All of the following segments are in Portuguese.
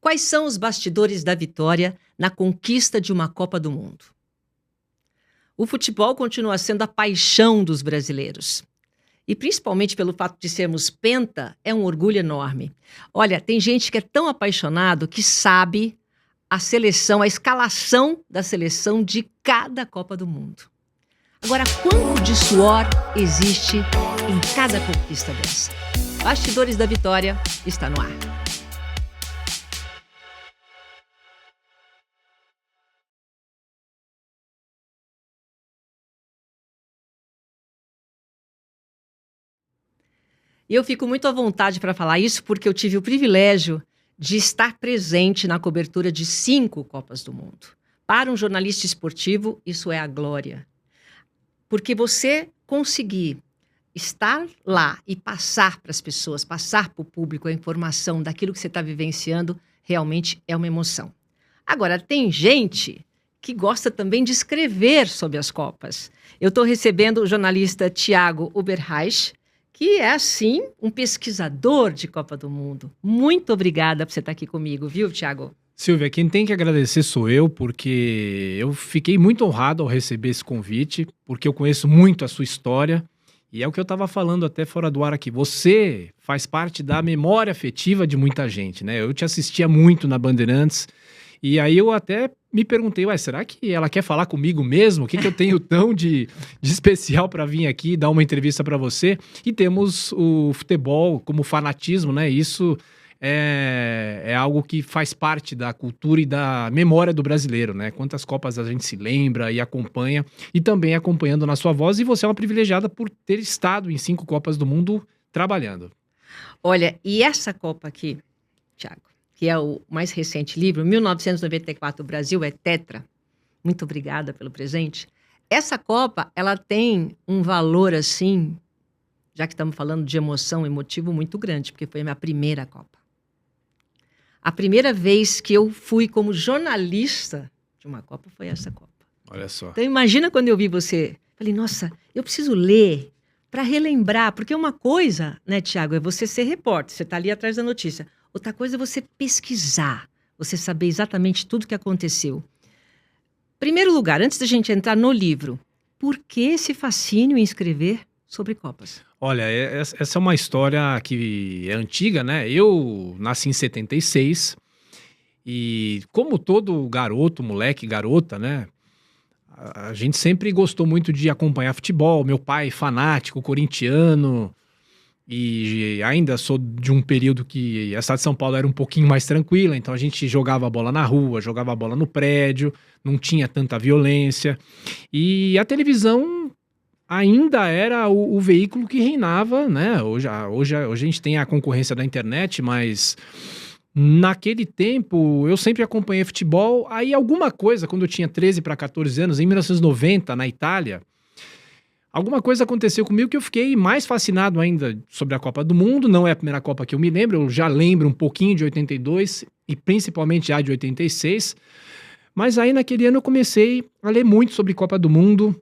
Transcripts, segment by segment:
Quais são os bastidores da vitória na conquista de uma Copa do Mundo? O futebol continua sendo a paixão dos brasileiros. E principalmente pelo fato de sermos penta, é um orgulho enorme. Olha, tem gente que é tão apaixonado que sabe a seleção, a escalação da seleção de cada Copa do Mundo. Agora, quanto de suor existe em cada conquista dessa? Bastidores da Vitória está no ar. E eu fico muito à vontade para falar isso porque eu tive o privilégio de estar presente na cobertura de 5 Copas do Mundo. Para um jornalista esportivo, isso é a glória. Porque você conseguir estar lá e passar para as pessoas, passar para o público a informação daquilo que você está vivenciando, realmente é uma emoção. Agora, tem gente que gosta também de escrever sobre as Copas. Eu estou recebendo o jornalista Thiago Uberreich, que é, assim, um pesquisador de Copa do Mundo. Muito obrigada por você estar aqui comigo, viu, Thiago? Silvia, quem tem que agradecer sou eu, porque eu fiquei muito honrado ao receber esse convite, porque eu conheço muito a sua história, e é o que eu estava falando até fora do ar aqui. Você faz parte da memória afetiva de muita gente, né? Eu te assistia muito na Bandeirantes, e aí eu até me perguntei, será que ela quer falar comigo mesmo? O que eu tenho tão de especial para vir aqui dar uma entrevista para você? E temos o futebol como fanatismo, né? Isso é algo que faz parte da cultura e da memória do brasileiro, né? Quantas Copas a gente se lembra e acompanha, e também acompanhando na sua voz, e você é uma privilegiada por ter estado em 5 Copas do Mundo trabalhando. Olha, e essa Copa aqui, Thiago, que é o mais recente livro, 1994, o Brasil é tetra. Muito obrigada pelo presente. Essa Copa, ela tem um valor, assim, já que estamos falando de emoção, emotivo muito grande, porque foi a minha primeira Copa. A primeira vez que eu fui como jornalista de uma Copa foi essa Copa. Olha só. Então, imagina quando eu vi você. Falei, nossa, eu preciso ler para relembrar. Porque uma coisa, né, Thiago, é você ser repórter. Você está ali atrás da notícia. Outra coisa é você pesquisar. Você saber exatamente tudo o que aconteceu. Primeiro lugar, antes da gente entrar no livro, por que esse fascínio em escrever sobre Copas? Olha, essa é uma história que é antiga, né? Eu nasci em 76 e como todo garoto, moleque, garota, né? A gente sempre gostou muito de acompanhar futebol. Meu pai, fanático, corintiano, e ainda sou de um período que a cidade de São Paulo era um pouquinho mais tranquila, então a gente jogava a bola na rua, jogava a bola no prédio, não tinha tanta violência. E a televisão ainda era o veículo que reinava, né? Hoje a gente tem a concorrência da internet, mas naquele tempo eu sempre acompanhei futebol. Aí alguma coisa, quando eu tinha 13 para 14 anos, em 1990, na Itália, alguma coisa aconteceu comigo que eu fiquei mais fascinado ainda sobre a Copa do Mundo. Não é a primeira Copa que eu me lembro, eu já lembro um pouquinho de 82 e principalmente já de 86. Mas aí naquele ano eu comecei a ler muito sobre Copa do Mundo,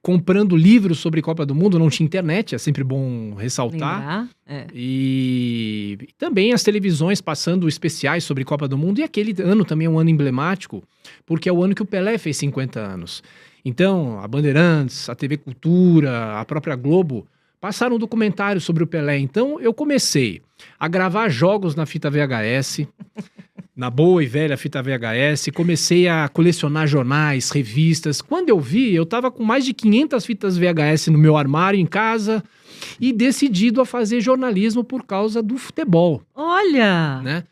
comprando livros sobre Copa do Mundo. Não tinha internet, é sempre bom ressaltar. E também as televisões passando especiais sobre Copa do Mundo. E aquele ano também é um ano emblemático, porque é o ano que o Pelé fez 50 anos. Então, a Bandeirantes, a TV Cultura, a própria Globo passaram um documentário sobre o Pelé. Então, eu comecei a gravar jogos na fita VHS, na boa e velha fita VHS, comecei a colecionar jornais, revistas. Quando eu vi, eu estava com mais de 500 fitas VHS no meu armário em casa e decidido a fazer jornalismo por causa do futebol. Olha! Né?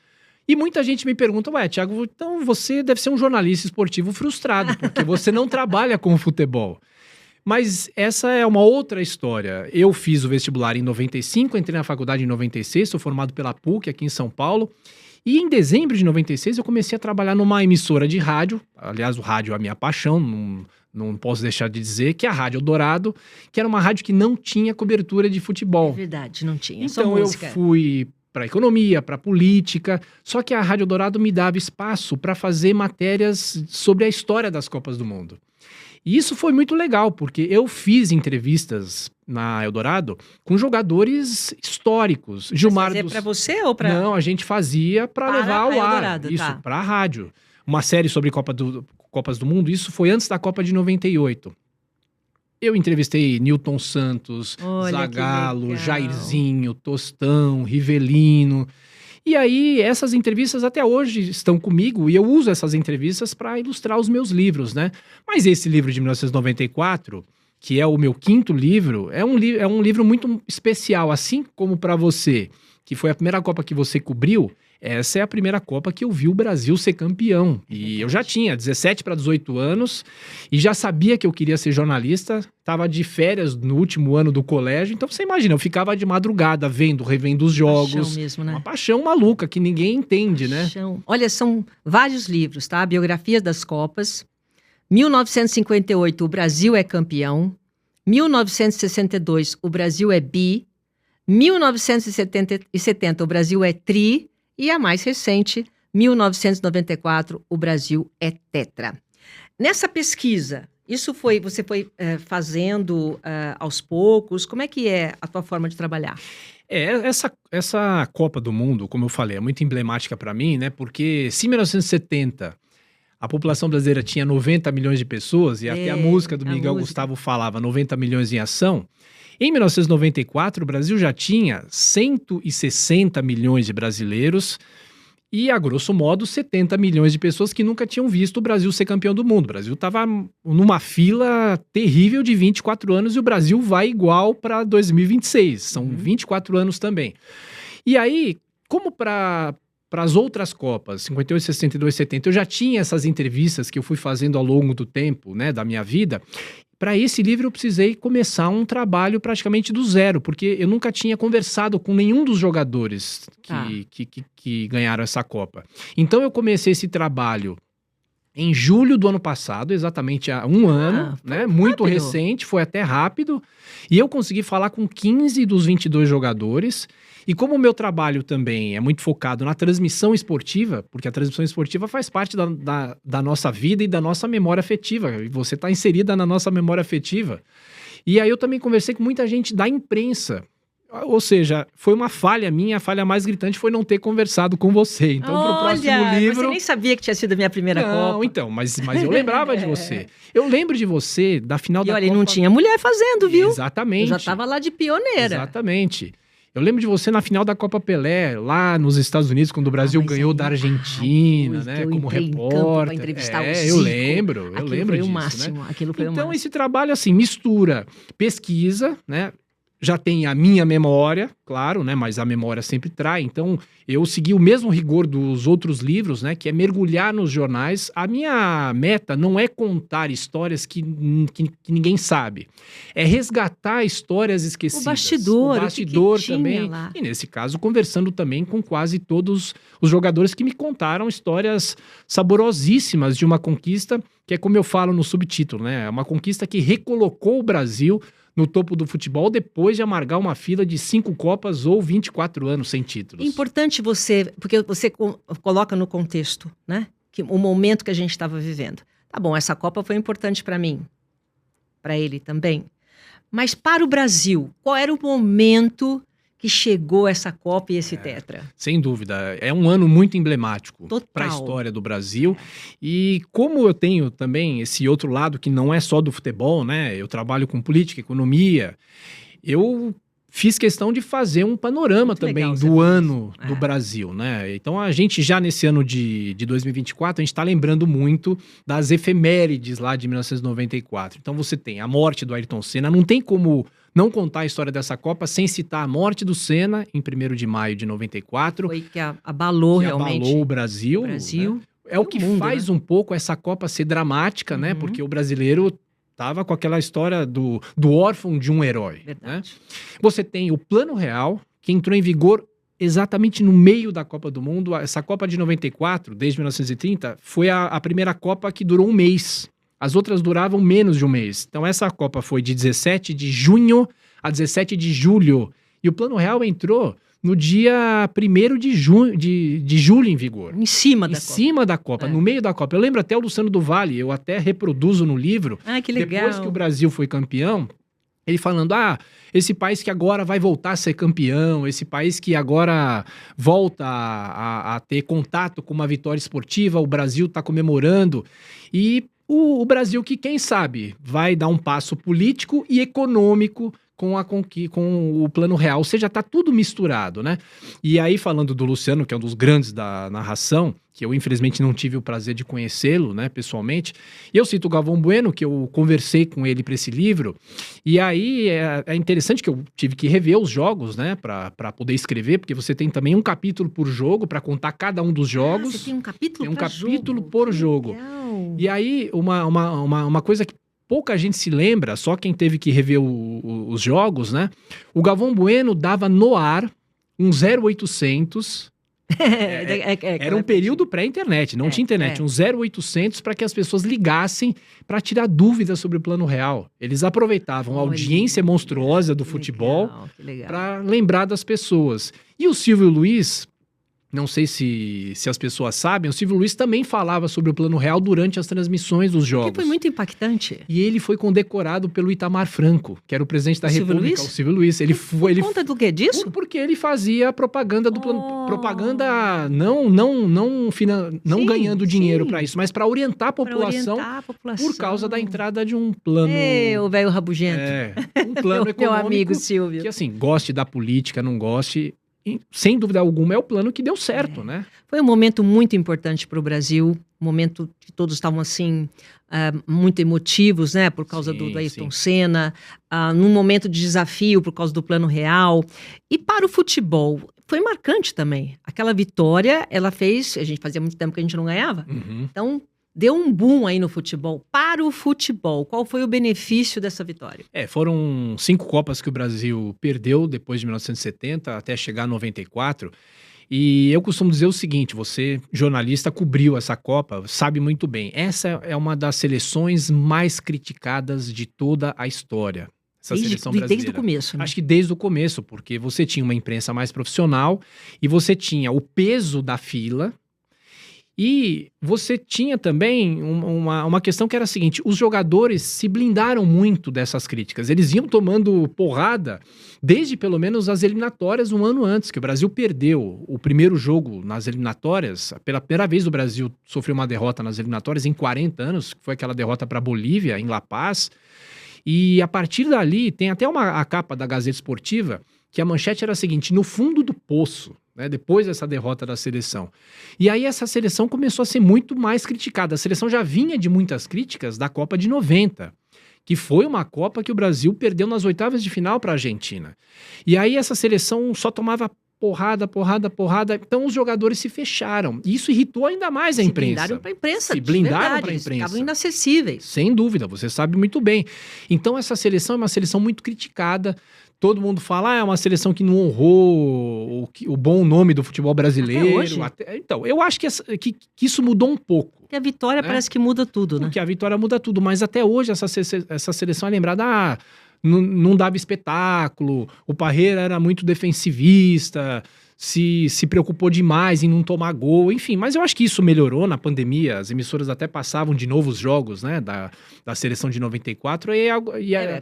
E muita gente me pergunta, Thiago, então você deve ser um jornalista esportivo frustrado, porque você não trabalha com futebol. Mas essa é uma outra história. Eu fiz o vestibular em 95, entrei na faculdade em 96, sou formado pela PUC aqui em São Paulo. E em dezembro de 96 eu comecei a trabalhar numa emissora de rádio. Aliás, o rádio é a minha paixão, não posso deixar de dizer, que é a Rádio Eldorado, que era uma rádio que não tinha cobertura de futebol. É verdade, não tinha. Então eu fui para economia, para política, só que a Rádio Eldorado me dava espaço para fazer matérias sobre a história das Copas do Mundo. E isso foi muito legal, porque eu fiz entrevistas na Eldorado com jogadores históricos. Gilmar Mas dos... para você ou para... Não, a gente fazia para levar ao ar. Eldorado, Isso, tá. para a rádio. Uma série sobre Copas do Mundo, isso foi antes da Copa de 98. Eu entrevistei Nilton Santos, Olha, Zagallo, Jairzinho, Tostão, Rivelino. E aí, essas entrevistas até hoje estão comigo e eu uso essas entrevistas para ilustrar os meus livros, né? Mas esse livro de 1994, que é o meu 5º livro, é um livro muito especial, assim como para você, que foi a primeira Copa que você cobriu. Essa é a primeira Copa que eu vi o Brasil ser campeão. E eu já tinha 17 para 18 anos e já sabia que eu queria ser jornalista. Estava de férias no último ano do colégio. Então você imagina, eu ficava de madrugada revendo os jogos. Paixão mesmo, né? Uma paixão maluca que ninguém entende, Paixão. Olha, são vários livros, tá? Biografias das Copas. 1958, o Brasil é campeão. 1962, o Brasil é bi. 1970, o Brasil é tri. E a mais recente, 1994, o Brasil é tetra. Nessa pesquisa, você foi fazendo aos poucos? Como é que é a tua forma de trabalhar? Essa Copa do Mundo, como eu falei, é muito emblemática para mim, né? Porque se em 1970 a população brasileira tinha 90 milhões de pessoas, e até a música do Miguel Gustavo falava 90 milhões em ação, em 1994, o Brasil já tinha 160 milhões de brasileiros e, a grosso modo, 70 milhões de pessoas que nunca tinham visto o Brasil ser campeão do mundo. O Brasil estava numa fila terrível de 24 anos e o Brasil vai igual para 2026. São 24 anos também. E aí, como para as outras Copas, 58, 62, 70, eu já tinha essas entrevistas que eu fui fazendo ao longo do tempo, né, da minha vida. Para esse livro eu precisei começar um trabalho praticamente do zero, porque eu nunca tinha conversado com nenhum dos jogadores que ganharam essa Copa. Então eu comecei esse trabalho em julho do ano passado, exatamente há um ano, né? Muito recente, foi até rápido, e eu consegui falar com 15 dos 22 jogadores. E como o meu trabalho também é muito focado na transmissão esportiva, porque a transmissão esportiva faz parte da nossa vida e da nossa memória afetiva, e você está inserida na nossa memória afetiva. E aí eu também conversei com muita gente da imprensa. Ou seja, foi uma falha minha, a falha mais gritante foi não ter conversado com você. Então, para o próximo livro... Você nem sabia que tinha sido a minha primeira Copa. Não, então, mas eu lembrava de você. Eu lembro de você da final da Copa... E olha, não tinha mulher fazendo, viu? Exatamente. Eu já estava lá de pioneira. Exatamente. Eu lembro de você na final da Copa Pelé, lá nos Estados Unidos, quando o Brasil ganhou da Argentina, né? Como repórter. Para entrevistar o Zico. Eu lembro Foi disso, o máximo. Né? Aquilo foi o então, máximo. esse trabalho, assim, mistura pesquisa, né? Já tem a minha memória, claro, né? Mas a memória sempre trai. Então, eu segui o mesmo rigor dos outros livros, né? Que é mergulhar nos jornais. A minha meta não é contar histórias que ninguém sabe. É resgatar histórias esquecidas. O bastidor que também. Lá. E nesse caso, conversando também com quase todos os jogadores que me contaram histórias saborosíssimas de uma conquista, que é como eu falo no subtítulo, né? É uma conquista que recolocou o Brasil no topo do futebol depois de amargar uma fila de 5 Copas ou 24 anos sem títulos. É importante porque você coloca no contexto, né? O momento que a gente estava vivendo. Tá bom, essa Copa foi importante para mim, para ele também. Mas para o Brasil, qual era o momento que chegou essa Copa e esse tetra? Sem dúvida, é um ano muito emblemático para a Total. história do Brasil. E como eu tenho também esse outro lado que não é só do futebol, né? Eu trabalho com política, economia, eu fiz questão de fazer um panorama muito também do ano do Brasil, né? Então a gente já nesse ano de 2024, a gente está lembrando muito das efemérides lá de 1994. Então você tem a morte do Ayrton Senna, não tem como não contar a história dessa Copa sem citar a morte do Senna em 1º de maio de 94. Foi que abalou realmente. Abalou o Brasil. Né? É o que faz um pouco essa Copa ser dramática, né? Porque o brasileiro tava com aquela história do órfão de um herói. Né? Você tem o Plano Real, que entrou em vigor exatamente no meio da Copa do Mundo. Essa Copa de 94, desde 1930, foi a primeira Copa que durou um mês. As outras duravam menos de um mês. Então essa Copa foi de 17 de junho a 17 de julho. E o Plano Real entrou no dia 1º de julho em vigor. Em cima Em da Copa. cima da Copa, no meio da Copa. Eu lembro até o Luciano do Vale, eu até reproduzo no livro. Ah, que legal. Depois que o Brasil foi campeão, ele falando, esse país que agora vai voltar a ser campeão, esse país que agora volta a ter contato com uma vitória esportiva, o Brasil está comemorando. E o Brasil que, quem sabe, vai dar um passo político e econômico com o Plano Real, ou seja, tá tudo misturado, né? E aí, falando do Luciano, que é um dos grandes da narração, que eu infelizmente não tive o prazer de conhecê-lo, né, pessoalmente, e eu cito o Galvão Bueno, que eu conversei com ele para esse livro, e aí é interessante que eu tive que rever os jogos, né, para poder escrever, porque você tem também um capítulo por jogo, para contar cada um dos jogos. Você tem um capítulo Tem um capítulo jogo. por Que jogo. legal. E aí, uma coisa que pouca gente se lembra, só quem teve que rever os jogos, né? O Galvão Bueno dava no ar um 0800. Era um período pré-internet, não tinha internet. Um 0800 para que as pessoas ligassem para tirar dúvidas sobre o Plano Real. Eles aproveitavam a audiência monstruosa do futebol para lembrar das pessoas. E o Silvio Luiz, não sei se as pessoas sabem, o Silvio Luiz também falava sobre o Plano Real durante as transmissões dos jogos. Que foi muito impactante. E ele foi condecorado pelo Itamar Franco, que era o presidente da República, o Silvio Luiz. Por conta do que disso? Porque ele fazia propaganda do plano, propaganda não ganhando dinheiro para isso, mas para orientar a população por causa da entrada de um plano. O velho rabugento. Um plano econômico. Meu amigo Silvio. Que assim, goste da política, não goste. E, sem dúvida alguma, é o plano que deu certo, né? Foi um momento muito importante para o Brasil, um momento que todos estavam, assim, muito emotivos, né? Por causa do Ayrton Senna, num momento de desafio por causa do Plano Real. E para o futebol, foi marcante também. Aquela vitória, ela fez... A gente fazia muito tempo que a gente não ganhava. Uhum. Então, deu um boom aí no futebol. Para o futebol, qual foi o benefício dessa vitória? Foram 5 Copas que o Brasil perdeu depois de 1970 até chegar a 94. E eu costumo dizer o seguinte, você, jornalista, cobriu essa Copa, sabe muito bem. Essa é uma das seleções mais criticadas de toda a história. Essa seleção brasileira. Desde o começo, né? Acho que desde o começo, porque você tinha uma imprensa mais profissional e você tinha o peso da fila. E você tinha também uma questão que era a seguinte, os jogadores se blindaram muito dessas críticas, eles iam tomando porrada desde pelo menos as eliminatórias um ano antes, que o Brasil perdeu o primeiro jogo nas eliminatórias, pela primeira vez o Brasil sofreu uma derrota nas eliminatórias em 40 anos, que foi aquela derrota para a Bolívia, em La Paz, e a partir dali tem até a capa da Gazeta Esportiva, que a manchete era a seguinte, no fundo do poço, né, depois dessa derrota da seleção. E aí essa seleção começou a ser muito mais criticada. A seleção já vinha de muitas críticas da Copa de 90, que foi uma Copa que o Brasil perdeu nas oitavas de final para a Argentina. E aí essa seleção só tomava porrada. Então os jogadores se fecharam. E isso irritou ainda mais a imprensa. Se blindaram para a imprensa. Se blindaram para a imprensa. Ficavam inacessíveis. Sem dúvida, você sabe muito bem. Então essa seleção é uma seleção muito criticada. Todo mundo fala, é uma seleção que não honrou o bom nome do futebol brasileiro. Até hoje? Então, eu acho que isso mudou um pouco. Porque a vitória parece que muda tudo, né? Porque a vitória muda tudo, mas até hoje essa seleção é lembrada, não dava espetáculo, o Parreira era muito defensivista, se preocupou demais em não tomar gol, enfim. Mas eu acho que isso melhorou na pandemia, as emissoras até passavam de novo os jogos, né, da seleção de 94.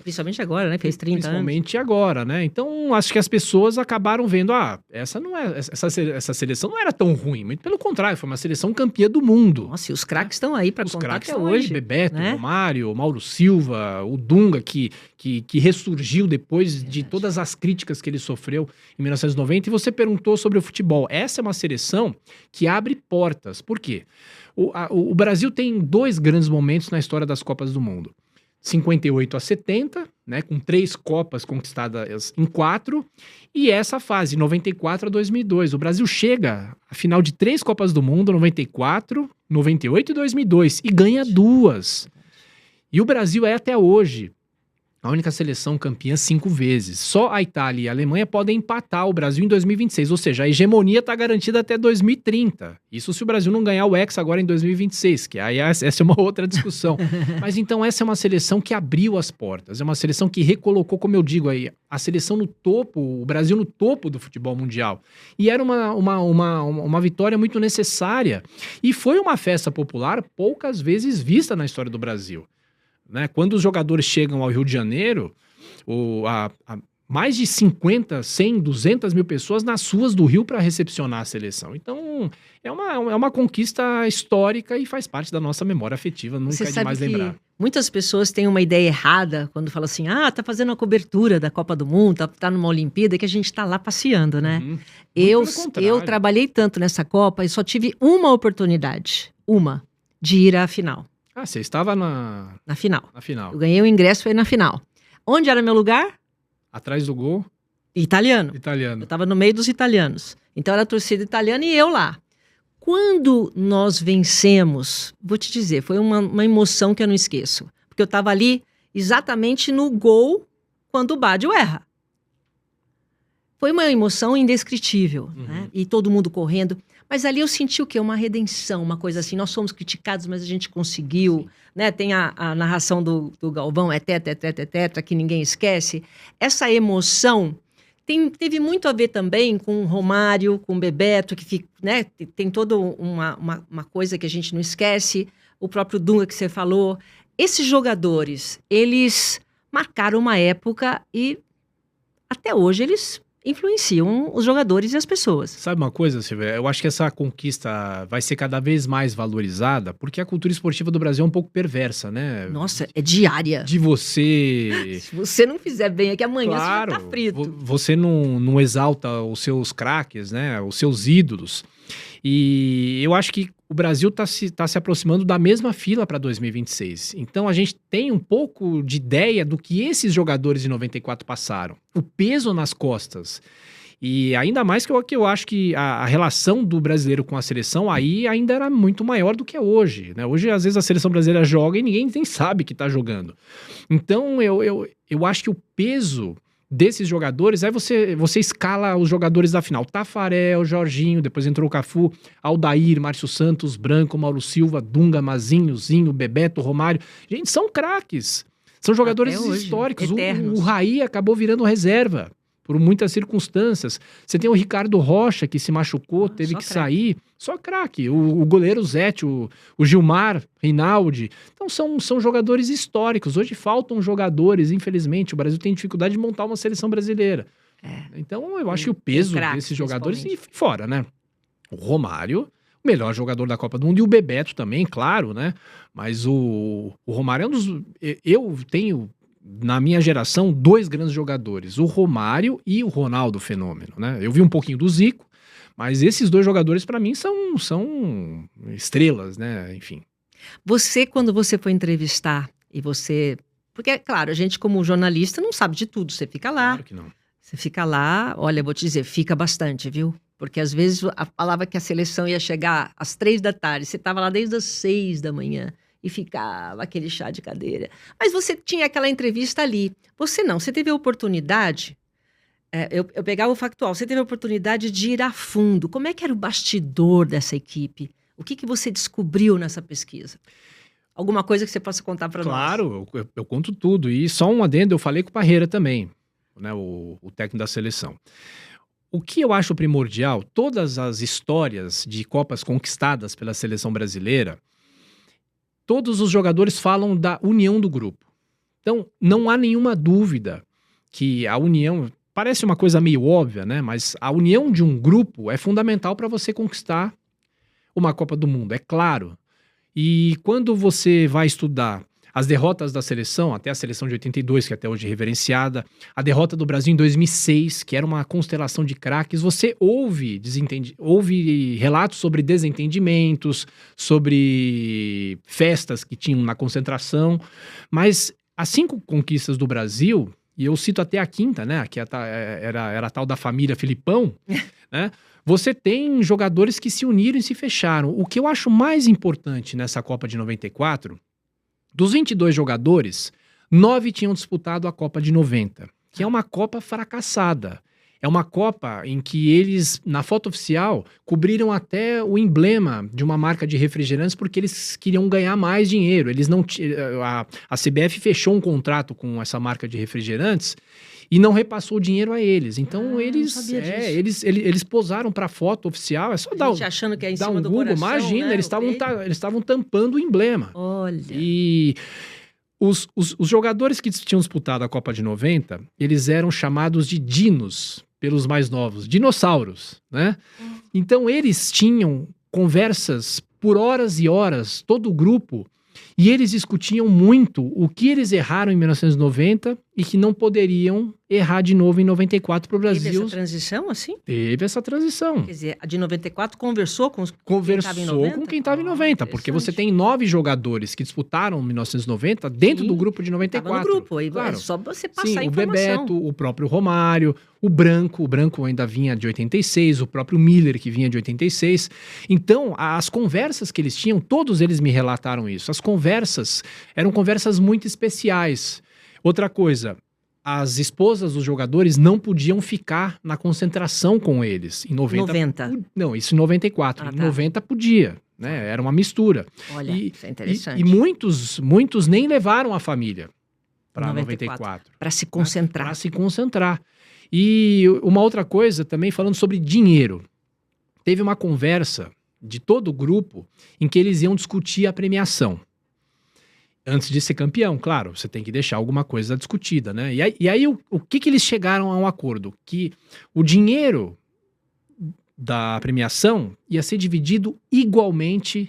Principalmente agora, né, fez 30 principalmente anos. Agora, né, então acho que as pessoas acabaram vendo, essa seleção não era tão ruim, muito pelo contrário, foi uma seleção campeã do mundo. Nossa, e os craques estão aí para contar até hoje. Bebeto, né? Romário, Mauro Silva, o Dunga, que ressurgiu depois de todas as críticas que ele sofreu em 1990, e você perguntou sobre o futebol. Essa é uma seleção que abre portas. Por quê? O Brasil tem 2 grandes momentos na história das Copas do Mundo. 58 a 70, né, com 3 Copas conquistadas em 4, e essa fase, 94 a 2002. O Brasil chega à final de 3 Copas do Mundo, 94, 98 e 2002, e ganha 2. E o Brasil é até hoje A única seleção campeã 5 vezes. Só a Itália e a Alemanha podem empatar o Brasil em 2026. Ou seja, a hegemonia está garantida até 2030. Isso se o Brasil não ganhar o Hexa agora em 2026, que aí essa é uma outra discussão. Mas então essa é uma seleção que abriu as portas. É uma seleção que recolocou, como eu digo aí, a seleção no topo, o Brasil no topo do futebol mundial. E era uma vitória muito necessária. E foi uma festa popular poucas vezes vista na história do Brasil. Né? Quando os jogadores chegam ao Rio de Janeiro, mais de 50, 100, 200 mil pessoas nas ruas do Rio para recepcionar a seleção. Então, é uma conquista histórica e faz parte da nossa memória afetiva, nunca é demais lembrar. Muitas pessoas têm uma ideia errada quando falam assim, tá fazendo a cobertura da Copa do Mundo, tá numa Olimpíada, que a gente tá lá passeando, né? Uhum. Eu trabalhei tanto nessa Copa e só tive uma oportunidade, de ir à final. Você estava na final. Na final. Eu ganhei o ingresso aí na final. Onde era meu lugar? Atrás do gol? Italiano. Italiano. Eu estava no meio dos italianos. Então era a torcida italiana e eu lá. Quando nós vencemos, vou te dizer, foi uma emoção que eu não esqueço. Porque eu estava ali exatamente no gol quando o Baggio erra. Foi uma emoção indescritível, né? E todo mundo correndo. Mas ali eu senti o quê? Uma redenção, uma coisa assim. Nós somos criticados, mas a gente conseguiu. Né? Tem a narração do Galvão, é tetra, que ninguém esquece. Essa emoção teve muito a ver também com o Romário, com o Bebeto, que né? Tem toda uma coisa que a gente não esquece. O próprio Dunga que você falou. Esses jogadores, eles marcaram uma época e até hoje eles influenciam os jogadores e as pessoas. Sabe uma coisa, Silvia? Eu acho que essa conquista vai ser cada vez mais valorizada, porque a cultura esportiva do Brasil é um pouco perversa, né? Nossa, é diária. De você... Se você não fizer bem aqui amanhã, claro, você já tá frito. Você não exalta os seus craques, né? Os seus ídolos. E eu acho que o Brasil tá se aproximando da mesma fila para 2026. Então a gente tem um pouco de ideia do que esses jogadores de 94 passaram. O peso nas costas. E ainda mais que eu acho que a relação do brasileiro com a seleção aí ainda era muito maior do que é hoje. Né? Hoje, às vezes, a seleção brasileira joga e ninguém nem sabe que tá jogando. Então eu acho que o peso desses jogadores, aí você escala os jogadores da final. Tafarel, Jorginho, depois entrou o Cafu, Aldair, Márcio Santos, Branco, Mauro Silva, Dunga, Mazinho, Zinho, Bebeto, Romário. Gente, são craques. São jogadores históricos. O Raí acabou virando reserva por muitas circunstâncias. Você tem o Ricardo Rocha, que se machucou, teve que sair. Só craque. O goleiro Zete, o Gilmar, Rinaldi. Então são jogadores históricos. Hoje faltam jogadores, infelizmente. O Brasil tem dificuldade de montar uma seleção brasileira. Então eu acho que o peso desses jogadores... E fora, né? O Romário, o melhor jogador da Copa do Mundo. E o Bebeto também, claro, né? Mas o Romário é um dos... Eu tenho... Na minha geração, 2 grandes jogadores, o Romário e o Ronaldo Fenômeno, né? Eu vi um pouquinho do Zico, mas esses 2 jogadores, para mim, são estrelas, né? Enfim. Você, quando você foi entrevistar, e você... Porque, claro, a gente como jornalista não sabe de tudo, você fica lá. Claro que não. Você fica lá, olha, vou te dizer, fica bastante, viu? Porque às vezes falava que a seleção ia chegar às 3 da tarde, você estava lá desde as 6 da manhã. E ficava aquele chá de cadeira. Mas você tinha aquela entrevista ali. Você teve a oportunidade, eu pegava o factual, você teve a oportunidade de ir a fundo. Como é que era o bastidor dessa equipe? O que você descobriu nessa pesquisa? Alguma coisa que você possa contar para nós? Claro, eu conto tudo. E só um adendo, eu falei com o Parreira também, né, o técnico da seleção. O que eu acho primordial, todas as histórias de Copas conquistadas pela seleção brasileira, todos os jogadores falam da união do grupo. Então, não há nenhuma dúvida que a união... Parece uma coisa meio óbvia, né? Mas a união de um grupo é fundamental para você conquistar uma Copa do Mundo, é claro. E quando você vai estudar as derrotas da seleção, até a seleção de 82, que até hoje é reverenciada, a derrota do Brasil em 2006, que era uma constelação de craques, você ouve relatos sobre desentendimentos, sobre festas que tinham na concentração, mas as 5 conquistas do Brasil, e eu cito até a 5ª, né, que era a tal da família Filipão, né, você tem jogadores que se uniram e se fecharam. O que eu acho mais importante nessa Copa de 94... Dos 22 jogadores, 9 tinham disputado a Copa de 90, que é uma Copa fracassada. É uma Copa em que eles, na foto oficial, cobriram até o emblema de uma marca de refrigerantes porque eles queriam ganhar mais dinheiro. Eles não a CBF fechou um contrato com essa marca de refrigerantes e não repassou o dinheiro a eles. Então eles posaram para a foto oficial. É só dar achando que é em dar cima um do Google. coração, Imagina, né? eles estavam tampando o emblema. Olha. E os jogadores que tinham disputado a Copa de 90, eles eram chamados de dinos pelos mais novos, dinossauros, né? Então eles tinham conversas por horas e horas, todo o grupo, e eles discutiam muito o que eles erraram em 1990 e que não poderiam errar de novo em 94 para o Brasil. Teve essa transição, assim? Teve essa transição. Quer dizer, a de 94 conversou com quem estava em 90, porque você tem 9 jogadores que disputaram 1990 dentro do grupo de 94. Estava no grupo, aí claro. é só você passar Sim, a o informação. Bebeto, o próprio Romário, o Branco ainda vinha de 86, o próprio Miller que vinha de 86. Então, as conversas que eles tinham, todos eles me relataram isso. As conversas eram conversas muito especiais. Outra coisa, as esposas dos jogadores não podiam ficar na concentração com eles. Em 90. Não, isso em 94. Em 90 podia, né? Era uma mistura. Olha, isso é interessante. E muitos nem levaram a família para 94. Para se concentrar. Para se concentrar. E uma outra coisa também, falando sobre dinheiro. Teve uma conversa de todo o grupo em que eles iam discutir a premiação. Antes de ser campeão, claro, você tem que deixar alguma coisa discutida, né? E aí o que eles chegaram a um acordo? Que o dinheiro da premiação ia ser dividido igualmente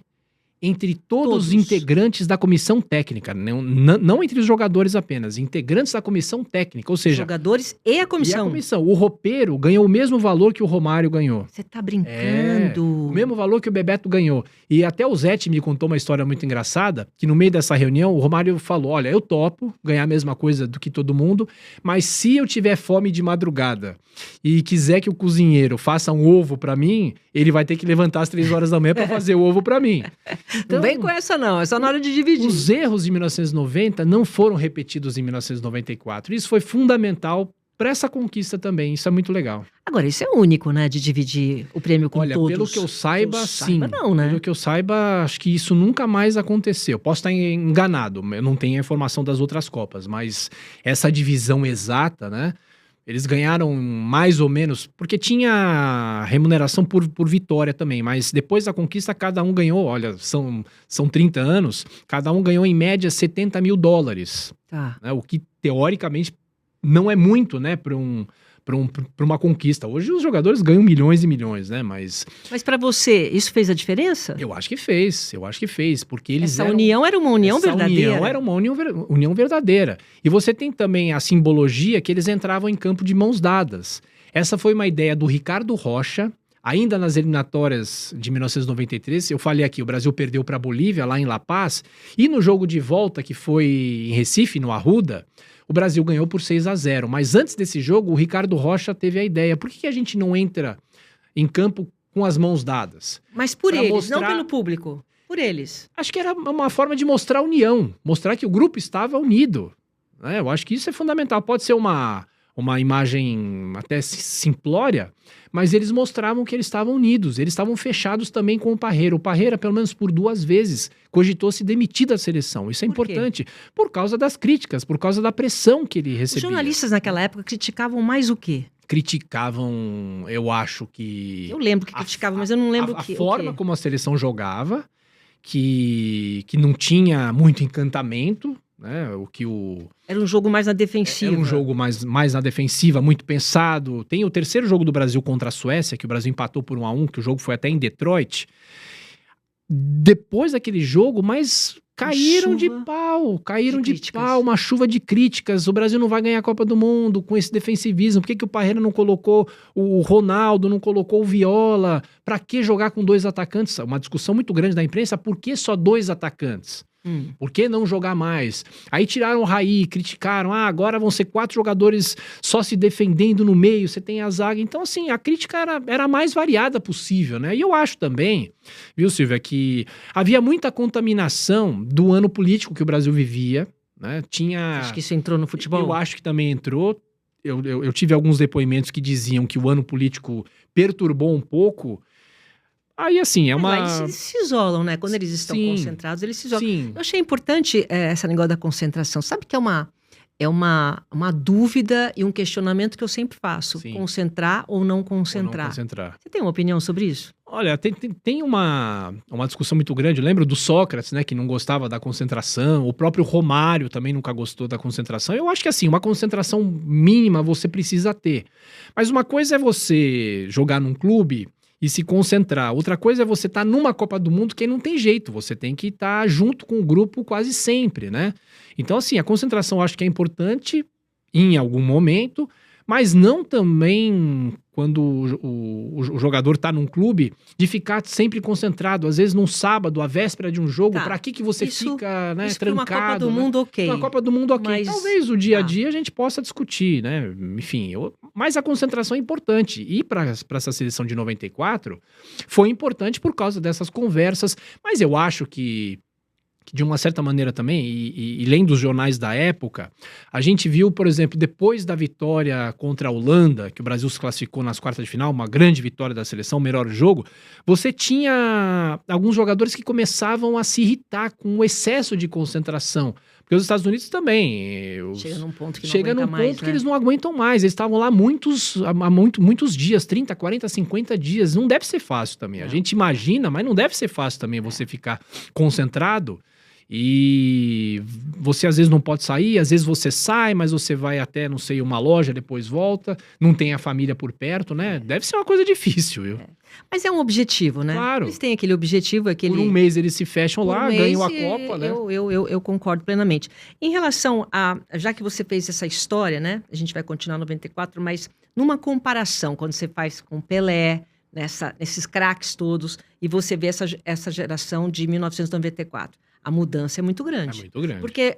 entre todos os integrantes da comissão técnica, não entre os jogadores apenas, integrantes da comissão técnica, ou seja... Jogadores e a comissão. O roupeiro ganhou o mesmo valor que o Romário ganhou. Você tá brincando. O mesmo valor que o Bebeto ganhou. E até o Zete me contou uma história muito engraçada, que no meio dessa reunião o Romário falou, olha, eu topo ganhar a mesma coisa do que todo mundo, mas se eu tiver fome de madrugada e quiser que o cozinheiro faça um ovo pra mim, ele vai ter que levantar às 3 horas da manhã pra fazer o ovo pra mim. Então, não vem com essa não, é só na hora de dividir. Os erros de 1990 não foram repetidos em 1994. Isso foi fundamental para essa conquista também, isso é muito legal. Agora, isso é único, né, de dividir o prêmio com todos. Olha, pelo que eu saiba, sim. Não, né? Pelo que eu saiba, acho que isso nunca mais aconteceu. Posso estar enganado, eu não tenho a informação das outras Copas, mas essa divisão exata, né? Eles ganharam mais ou menos, porque tinha remuneração por vitória também, mas depois da conquista cada um ganhou, olha, são 30 anos, cada um ganhou em média $70 mil, né, o que teoricamente não é muito, né, para uma conquista. Hoje os jogadores ganham milhões e milhões, né? Mas para você, isso fez a diferença? Eu acho que fez, porque eles união era uma união verdadeira. União era uma união verdadeira. E você tem também a simbologia que eles entravam em campo de mãos dadas. Essa foi uma ideia do Ricardo Rocha, ainda nas eliminatórias de 1993. Eu falei aqui, o Brasil perdeu para a Bolívia, lá em La Paz, e no jogo de volta, que foi em Recife, no Arruda, o Brasil ganhou por 6-0. Mas antes desse jogo, o Ricardo Rocha teve a ideia. Por que a gente não entra em campo com as mãos dadas? Mas por eles, não pelo público. Por eles. Acho que era uma forma de mostrar a união. Mostrar que o grupo estava unido. Eu acho que isso é fundamental. Pode ser uma imagem até simplória, mas eles mostravam que eles estavam unidos, eles estavam fechados também com o Parreira. O Parreira, pelo menos por 2 vezes, cogitou se demitir da seleção. Isso é importante. Por causa das críticas, por causa da pressão que ele recebia. Os jornalistas naquela época criticavam mais o quê? Criticavam, eu acho que... Eu lembro que criticavam, mas eu não lembro a forma como a seleção jogava, que não tinha muito encantamento, né? Era um jogo mais na defensiva. Era um jogo mais na defensiva, muito pensado. Tem o terceiro jogo do Brasil contra a Suécia, que o Brasil empatou por 1-1, que o jogo foi até em Detroit. Depois daquele jogo, mas caíram de pau, uma chuva de críticas. O Brasil não vai ganhar a Copa do Mundo com esse defensivismo. Por que o Parreira não colocou o Ronaldo, não colocou o Viola? Para que jogar com 2 atacantes? Uma discussão muito grande da imprensa, por que só 2 atacantes? Por que não jogar mais? Aí tiraram o Raí, criticaram, agora vão ser 4 jogadores só se defendendo no meio, você tem a zaga. Então, assim, a crítica era a mais variada possível, né? E eu acho também, viu, Silvia, que havia muita contaminação do ano político que o Brasil vivia, né? Acho que isso entrou no futebol? Eu acho que também entrou. Eu tive alguns depoimentos que diziam que o ano político perturbou um pouco. Aí, assim, é uma... Mas lá eles se isolam, né? Quando eles estão concentrados, eles se isolam. Sim. Eu achei importante esse negócio da concentração. Sabe que é uma dúvida e um questionamento que eu sempre faço. Sim. Concentrar ou não concentrar? Ou não concentrar. Você tem uma opinião sobre isso? Olha, tem uma discussão muito grande. Eu lembro do Sócrates, né, que não gostava da concentração. O próprio Romário também nunca gostou da concentração. Eu acho que, assim, uma concentração mínima você precisa ter. Mas uma coisa é você jogar num clube e se concentrar. Outra coisa é você estar numa Copa do Mundo que não tem jeito. Você tem que estar junto com o grupo quase sempre, né? Então, assim, a concentração eu acho que é importante em algum momento, mas não também quando o jogador está num clube, de ficar sempre concentrado. Às vezes, num sábado, a véspera de um jogo, Tá. para que você fica, né, Isso trancado? para uma Copa do Mundo, ok. Uma Copa do Mundo, ok. Mas... Talvez o dia a dia a gente possa discutir, né? Enfim, mas a concentração é importante. E para essa seleção de 94, foi importante por causa dessas conversas. Mas eu acho que de uma certa maneira também, e lendo os jornais da época, a gente viu, por exemplo, depois da vitória contra a Holanda, que o Brasil se classificou nas quartas de final, uma grande vitória da seleção, melhor jogo, você tinha alguns jogadores que começavam a se irritar com o excesso de concentração. Porque os Estados Unidos também... Chega num ponto que não chega aguenta num mais, ponto né? que eles não aguentam mais. Eles estavam lá muitos dias, 30, 40, 50 dias. Não deve ser fácil também. Não. A gente imagina, mas não deve ser fácil também você ficar concentrado. E você às vezes não pode sair, às vezes você sai, mas você vai até, não sei, uma loja, depois volta, não tem a família por perto, né? Deve ser uma coisa difícil, viu? Mas é um objetivo, né? Claro. Eles têm aquele objetivo, aquele... Por um mês eles se fecham lá, mês, ganham a Copa, né? Eu concordo plenamente. Em relação a... Já que você fez essa história, né? A gente vai continuar 94, mas numa comparação, quando você faz com Pelé, nesses craques todos, e você vê essa geração de 1994, a mudança é muito grande. É muito grande. Porque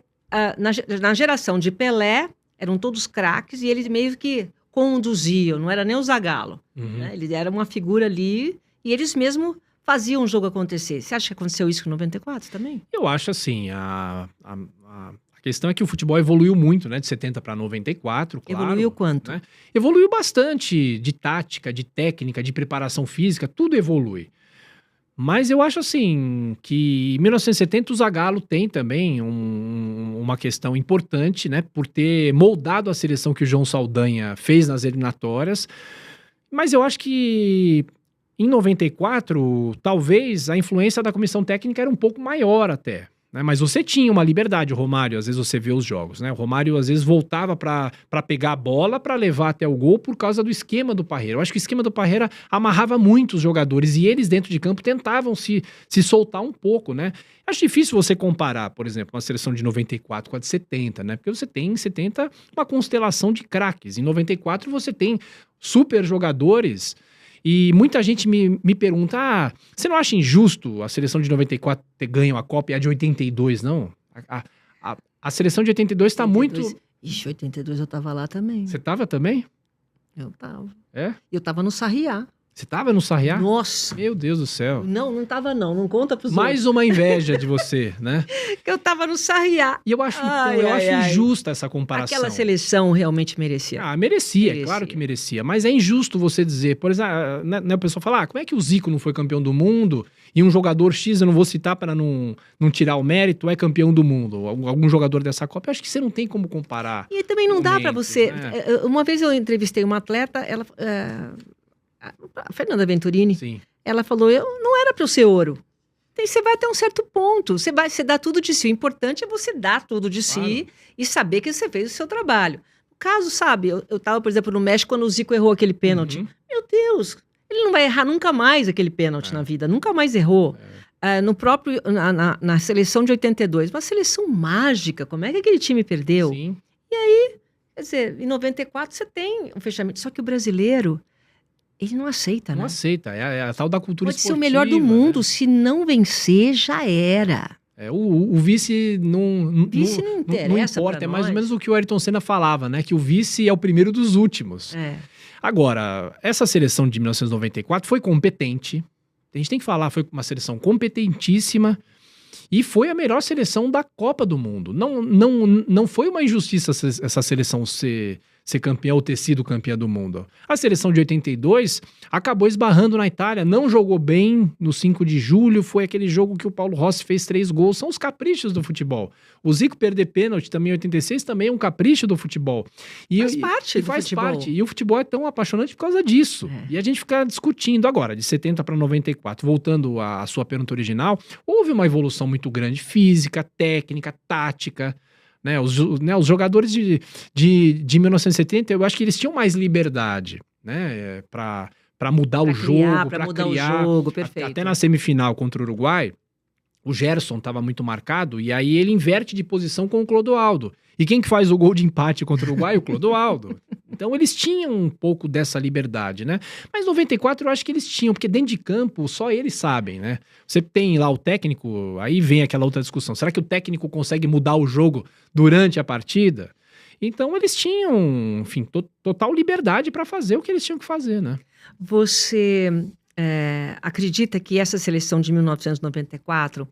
na geração de Pelé, eram todos craques e eles meio que conduziam, não era nem o Zagallo. Uhum. Né? Ele era uma figura ali e eles mesmo faziam o jogo acontecer. Você acha que aconteceu isso com 94 também? Eu acho assim, a questão é que o futebol evoluiu muito, né? De 70 para 94, claro. Evoluiu quanto? Né? Evoluiu bastante de tática, de técnica, de preparação física, tudo evolui. Mas eu acho assim que em 1970 o Zagallo tem também uma questão importante, né? Por ter moldado a seleção que o João Saldanha fez nas eliminatórias. Mas eu acho que em 94, talvez a influência da comissão técnica era um pouco maior até. Né? Mas você tinha uma liberdade, o Romário, às vezes você vê os jogos, né? O Romário às vezes voltava para pegar a bola, para levar até o gol por causa do esquema do Parreira. Eu acho que o esquema do Parreira amarrava muito os jogadores e eles dentro de campo tentavam se soltar um pouco, né? Acho difícil você comparar, por exemplo, uma seleção de 94 com a de 70, né? Porque você tem em 70 uma constelação de craques. Em 94 você tem super jogadores. E muita gente me pergunta, você não acha injusto a seleção de 94 ter ganho a Copa e a de 82, não? A seleção de 82 está muito... Ixi, 82 eu tava lá também. Você tava também? Eu tava. É? Eu tava no Sarriá. Você tava no Sarriá? Nossa! Meu Deus do céu. Não tava não. Não conta pros Mais uma inveja de você, né? Eu tava no Sarriá. E eu acho injusta essa comparação. Aquela seleção realmente merecia. Merecia, claro que merecia. Mas é injusto você dizer, por exemplo, né, o pessoal fala, como é que o Zico não foi campeão do mundo e um jogador X, eu não vou citar para não tirar o mérito, é campeão do mundo? Algum jogador dessa Copa, eu acho que você não tem como comparar. E também não dá para você... né? Uma vez eu entrevistei uma atleta, a Fernanda Venturini, Sim. Ela falou, não era para eu ser ouro. Então, você vai até um certo ponto, você dá tudo de si. O importante é você dar tudo de si e saber que você fez o seu trabalho. No caso, sabe, eu tava, por exemplo, no México, quando o Zico errou aquele pênalti. Uhum. Meu Deus, ele não vai errar nunca mais aquele pênalti na vida, nunca mais errou. Na seleção de 82, uma seleção mágica, como é que aquele time perdeu? Sim. E aí, quer dizer, em 94 você tem um fechamento, só que o brasileiro... Ele não aceita, né? Não aceita, é a tal da cultura Pode esportiva. ser o melhor do mundo, né? se não vencer, já era. O vice não... Vice não interessa não importa, pra é mais nós. ou menos o que o Ayrton Senna falava, né? Que o vice é o primeiro dos últimos. Agora, essa seleção de 1994 foi competente. A gente tem que falar, foi uma seleção competentíssima. E foi a melhor seleção da Copa do Mundo. Não foi uma injustiça essa seleção ser campeã ou ter sido campeã do mundo. A seleção de 82 acabou esbarrando na Itália, não jogou bem no 5 de julho, foi aquele jogo que o Paulo Rossi fez 3 gols, são os caprichos do futebol. O Zico perder pênalti também em 86 também é um capricho do futebol. Faz parte do faz futebol. parte. E o futebol é tão apaixonante por causa disso. E a gente fica discutindo agora, de 70 para 94, voltando à sua pergunta original, houve uma evolução muito grande, física, técnica, tática. Né, os jogadores de 1970, eu acho que eles tinham mais liberdade, né, para mudar o jogo, para criar. O jogo, perfeito. Até na semifinal contra o Uruguai, o Gerson estava muito marcado e aí ele inverte de posição com o Clodoaldo. E quem que faz o gol de empate contra o Uruguai? O Clodoaldo. Então eles tinham um pouco dessa liberdade, né? Mas 94 eu acho que eles tinham, porque dentro de campo só eles sabem, né? Você tem lá o técnico, aí vem aquela outra discussão. Será que o técnico consegue mudar o jogo durante a partida? Então eles tinham, enfim, total liberdade para fazer o que eles tinham que fazer, né? Você acredita que essa seleção de 1994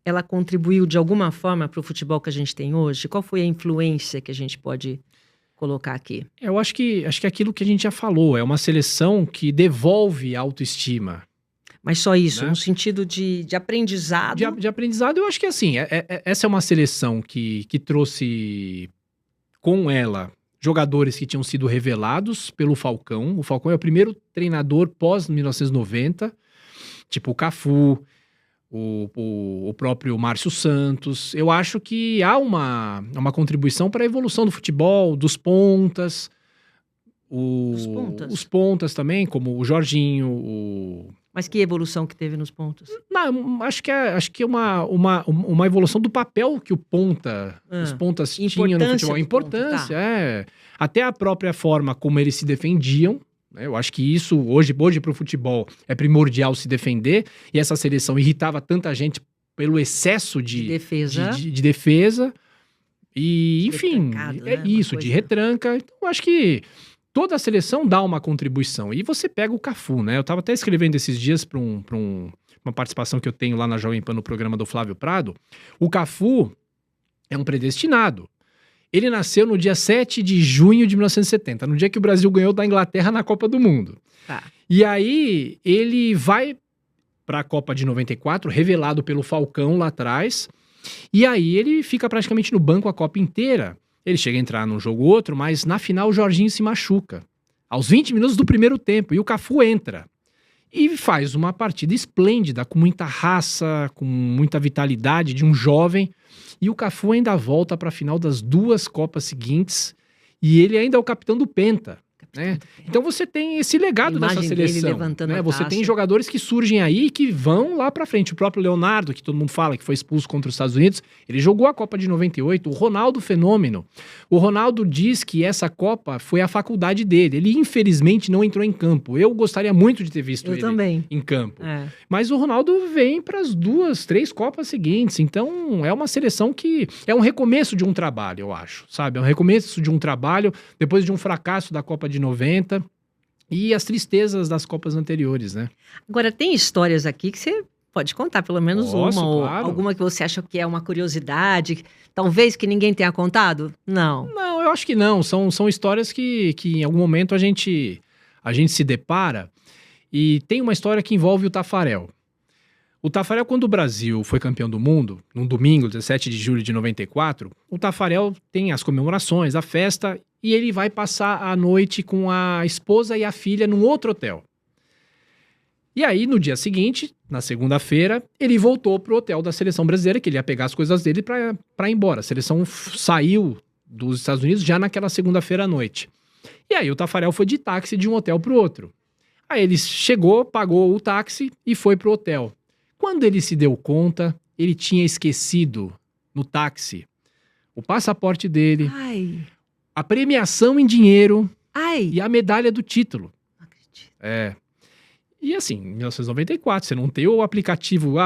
ela contribuiu de alguma forma para o futebol que a gente tem hoje? Qual foi a influência que a gente pode colocar aqui? Eu acho que é aquilo que a gente já falou, é uma seleção que devolve autoestima. Mas só isso, né? no sentido de aprendizado? De aprendizado, eu acho que assim, essa é uma seleção que trouxe com ela jogadores que tinham sido revelados pelo Falcão. O Falcão é o primeiro treinador pós-1990, tipo o Cafu, o próprio Márcio Santos. Eu acho que há uma contribuição para a evolução do futebol, dos pontas. Os pontas também, como o Jorginho. Mas que evolução que teve nos pontos? Não, acho que é uma evolução do papel que os pontas tinham no futebol. A importância, Até a própria forma como eles se defendiam. Eu acho que isso, hoje para o futebol, é primordial se defender. E essa seleção irritava tanta gente pelo excesso de defesa. E, enfim, né? Isso, de retranca. Então, eu acho que toda a seleção dá uma contribuição. E você pega o Cafu, né? Eu estava até escrevendo esses dias para uma participação que eu tenho lá na Jovem Pan no programa do Flávio Prado. O Cafu é um predestinado. Ele nasceu no dia 7 de junho de 1970, no dia que o Brasil ganhou da Inglaterra na Copa do Mundo. Tá. E aí ele vai para a Copa de 94, revelado pelo Falcão lá atrás, e aí ele fica praticamente no banco a Copa inteira. Ele chega a entrar num jogo ou outro, mas na final o Jorginho se machuca, aos 20 minutos do primeiro tempo, e o Cafu entra. E faz uma partida esplêndida, com muita raça, com muita vitalidade de um jovem. E o Cafu ainda volta para a final das 2 Copas seguintes. E ele ainda é o capitão do Penta. Né? Então você tem esse legado dessa seleção. Né? Você tem jogadores que surgem aí e que vão lá pra frente. O próprio Leonardo, que todo mundo fala que foi expulso contra os Estados Unidos, ele jogou a Copa de 98. O Ronaldo Fenômeno. O Ronaldo diz que essa Copa foi a faculdade dele. Ele infelizmente não entrou em campo. Eu gostaria muito de ter visto ele também em campo. Mas o Ronaldo vem para as 2, 3 Copas seguintes. Então é uma seleção que é um recomeço de um trabalho, eu acho. Sabe? É um recomeço de um trabalho depois de um fracasso da Copa de 90 e as tristezas das Copas anteriores, né? Agora, tem histórias aqui que você pode contar, pelo menos uma, claro. ou alguma que você acha que é uma curiosidade, talvez que ninguém tenha contado? Não, eu acho que não. São histórias que em algum momento a gente se depara, e tem uma história que envolve o Taffarel. O Taffarel, quando o Brasil foi campeão do mundo, num domingo, 17 de julho de 94, o Taffarel tem as comemorações, a festa, e ele vai passar a noite com a esposa e a filha num outro hotel. E aí, no dia seguinte, na segunda-feira, ele voltou pro hotel da seleção brasileira, que ele ia pegar as coisas dele para ir embora. A seleção saiu dos Estados Unidos já naquela segunda-feira à noite. E aí o Taffarel foi de táxi de um hotel pro outro. Aí ele chegou, pagou o táxi e foi pro hotel. Quando ele se deu conta, ele tinha esquecido no táxi o passaporte dele, a premiação em dinheiro e a medalha do título. Não acredito. E assim, em 1994, você não tem o aplicativo,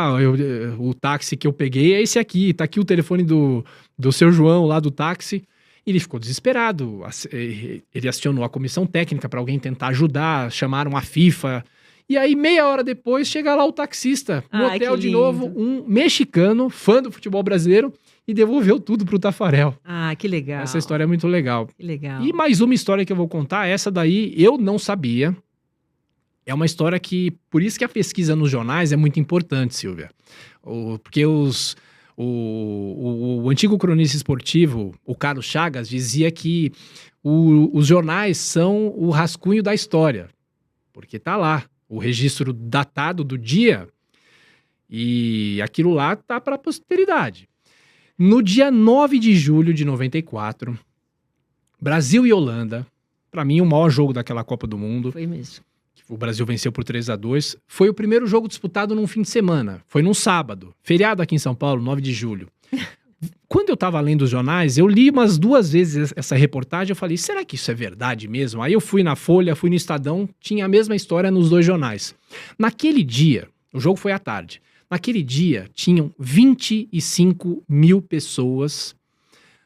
o táxi que eu peguei é esse aqui, tá aqui o telefone do seu João lá do táxi. E ele ficou desesperado, ele acionou a comissão técnica para alguém tentar ajudar, chamaram a FIFA. E aí, meia hora depois, chega lá o taxista no Ai, hotel que de lindo. novo, um mexicano, fã do futebol brasileiro, e devolveu tudo pro Tafarel. Ah, que legal. Essa história é muito legal. Que legal. E mais uma história que eu vou contar, essa daí eu não sabia. É uma história que, por isso que a pesquisa nos jornais é muito importante, Silvia. Porque o antigo cronista esportivo, o Carlos Chagas, dizia que os jornais são o rascunho da história. Porque tá lá, o registro datado do dia, e aquilo lá tá para a posteridade. No dia 9 de julho de 94, Brasil e Holanda, para mim o maior jogo daquela Copa do Mundo, Foi mesmo. o Brasil venceu por 3-2, foi o primeiro jogo disputado num fim de semana, foi num sábado, feriado aqui em São Paulo, 9 de julho. Quando eu tava lendo os jornais, eu li umas 2 vezes essa reportagem, eu falei, será que isso é verdade mesmo? Aí eu fui na Folha, fui no Estadão, tinha a mesma história nos 2 jornais. Naquele dia, o jogo foi à tarde, naquele dia tinham 25 mil pessoas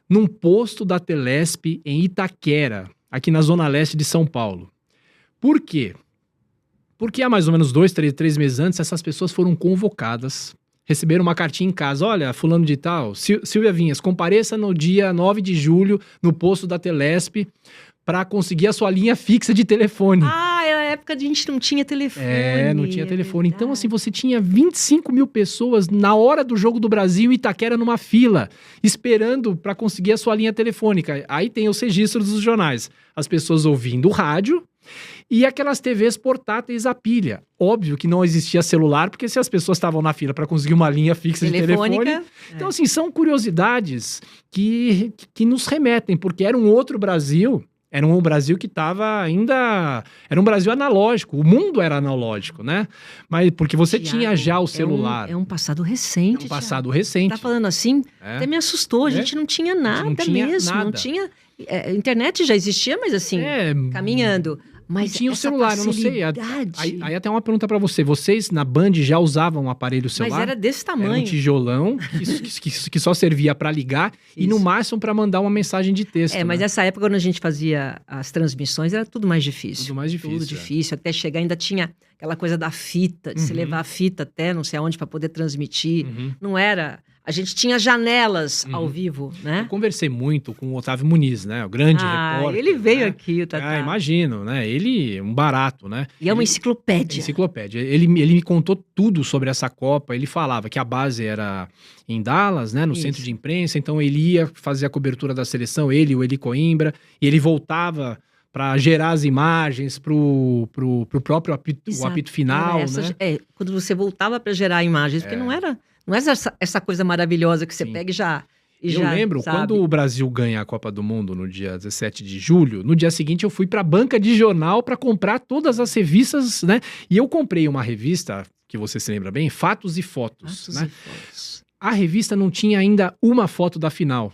num posto da Telesp em Itaquera, aqui na zona leste de São Paulo. Por quê? Porque há mais ou menos 3 meses antes, essas pessoas foram convocadas, receberam uma cartinha em casa. Olha, fulano de tal, Silvia Vinhas, compareça no dia 9 de julho no posto da Telesp para conseguir a sua linha fixa de telefone. Ah, era a época que a gente não tinha telefone. Não tinha telefone. Verdade. Então, assim, você tinha 25 mil pessoas na hora do jogo do Brasil em Itaquera numa fila, esperando para conseguir a sua linha telefônica. Aí tem os registros dos jornais. As pessoas ouvindo o rádio e aquelas TVs portáteis a pilha. Óbvio que não existia celular, porque se as pessoas estavam na fila para conseguir uma linha fixa de telefone... Então, assim, são curiosidades que nos remetem, porque era um outro Brasil... Era um Brasil que estava ainda... Era um Brasil analógico. O mundo era analógico, né? Mas porque você Tiago, tinha já o celular. É um passado recente. É um passado recente. Tá falando assim, até me assustou. A gente não tinha nada não tinha mesmo. nada. Não tinha... A internet já existia, mas assim, caminhando. Mas tinha o celular, eu não sei. facilidade... Aí até uma pergunta pra você. Vocês, na Band, já usavam um aparelho celular? Mas era desse tamanho. Era um tijolão que só servia pra ligar e no máximo pra mandar uma mensagem de texto. Mas nessa época, quando a gente fazia as transmissões, era tudo mais difícil. Tudo mais difícil. Tudo difícil. Até chegar, ainda tinha aquela coisa da fita, de se levar a fita até não sei aonde pra poder transmitir. Não era... A gente tinha janelas ao vivo, né? Eu conversei muito com o Otávio Muniz, né? O grande repórter. Ele veio né? aqui, o Tatá. Imagino, né? Ele, um barato, né? E é uma enciclopédia. Enciclopédia. Ele me contou tudo sobre essa Copa. Ele falava que a base era em Dallas, né? No centro de imprensa. Então ele ia fazer a cobertura da seleção, ele e o Eli Coimbra. E ele voltava para gerar as imagens pro próprio apito final, né? Quando você voltava para gerar imagens, porque não era essa coisa maravilhosa que você pega e já... Eu lembro, quando o Brasil ganha a Copa do Mundo no dia 17 de julho, no dia seguinte eu fui para a banca de jornal para comprar todas as revistas, né? E eu comprei uma revista, que você se lembra bem, Fatos e Fotos, né? A revista não tinha ainda uma foto da final.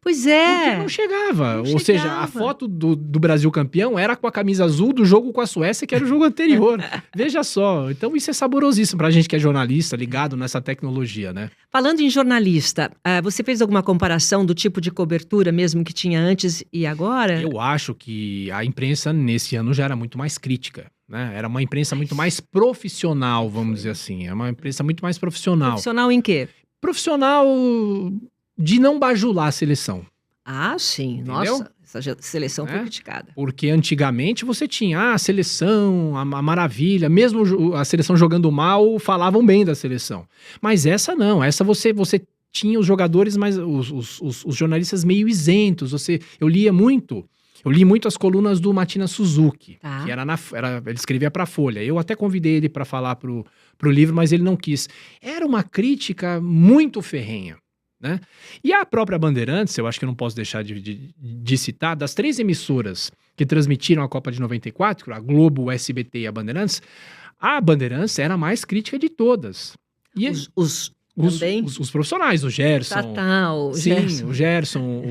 Pois é. Porque não chegava. Ou seja, a foto do Brasil campeão era com a camisa azul do jogo com a Suécia, que era o jogo anterior. Veja só. Então isso é saborosíssimo pra gente que é jornalista, ligado nessa tecnologia, né? Falando em jornalista, você fez alguma comparação do tipo de cobertura mesmo que tinha antes e agora? Eu acho que a imprensa nesse ano já era muito mais crítica. Né? Era uma imprensa muito mais profissional, vamos dizer assim. É uma imprensa muito mais profissional. Profissional em quê? Profissional de não bajular a seleção. Ah, sim. Entendeu? Nossa, essa seleção foi criticada. Porque antigamente você tinha a seleção, a maravilha, mesmo a seleção jogando mal, falavam bem da seleção. Mas essa não, essa você tinha os jogadores, mas os jornalistas meio isentos. Eu li muito as colunas do Matina Suzuki, que ele escrevia para a Folha. Eu até convidei ele para falar pro livro, mas ele não quis. Era uma crítica muito ferrenha. Né? E a própria Bandeirantes, eu acho que eu não posso deixar de citar, das 3 emissoras que transmitiram a Copa de 94, a Globo, o SBT e a Bandeirantes era a mais crítica de todas. E os profissionais, o Gerson. Gerson. O Gerson,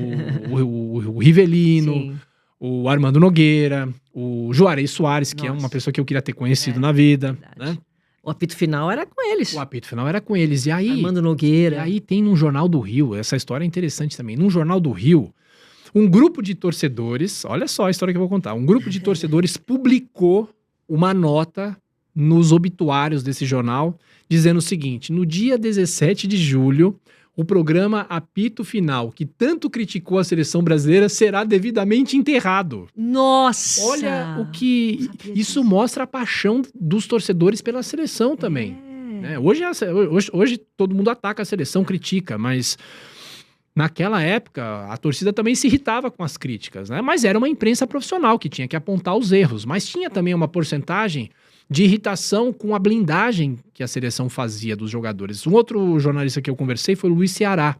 o Rivelino, o Armando Nogueira, o Juarez Soares, que é uma pessoa que eu queria ter conhecido na vida, né? O apito final era com eles. E aí... Armando Nogueira. E aí tem num Jornal do Rio, essa história é interessante também, num Jornal do Rio, um grupo de torcedores, olha só a história que eu vou contar, um grupo de torcedores publicou uma nota nos obituários desse jornal, dizendo o seguinte: no dia 17 de julho, o programa Apito Final, que tanto criticou a seleção brasileira, será devidamente enterrado. Nossa! Olha o que... Isso mostra a paixão dos torcedores pela seleção também. Né? Hoje todo mundo ataca a seleção, critica, mas naquela época a torcida também se irritava com as críticas, né? Mas era uma imprensa profissional que tinha que apontar os erros, mas tinha também uma porcentagem de irritação com a blindagem que a seleção fazia dos jogadores. Um outro jornalista que eu conversei foi o Luiz Ceará,